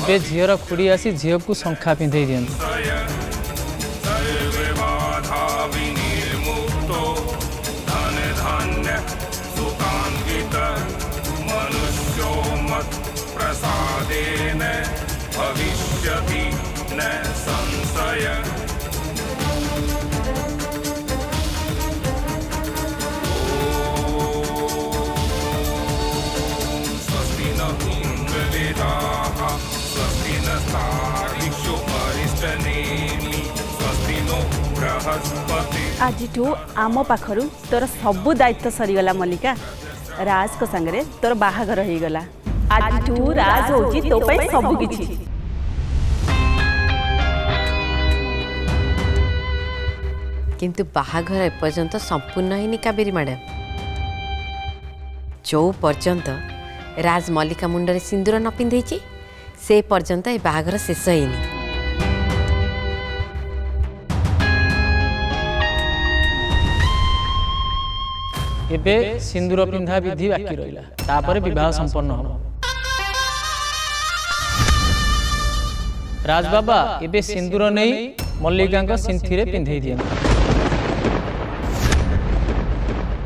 एबे झीर खुड़ी आसी झील को शंखा पिंधे दियन प्रसादेन भविष्यति न संशय। स्वस्ति न इंद्रवेदाः स्वस्ति नस्तारिषु अरिष्टनेमि स्वस्ति नो बृहस्पति। आज आम पाखरु तोर सबु दायित्व सरीगला मल्लिका। राज को संगरे तोर बाहागर हो गला। आज राज होची तो पई सबु किछि। किंतु बाहाघर एपर्यंत संपूर्ण ही कावेरी मैडम। जो पर्यंत राज मल्लिका मुंडरे सिंदूर न पिंधे से पर्यंत ए बाहाघर शेष होनी। एबे सिंदूर पिंधा विधि बाकी रहिला तापर विवाह संपन्न हो। राज बाबा एबे सिंदूर नहीं मल्लिका सिंथी रे पिंधे दियन।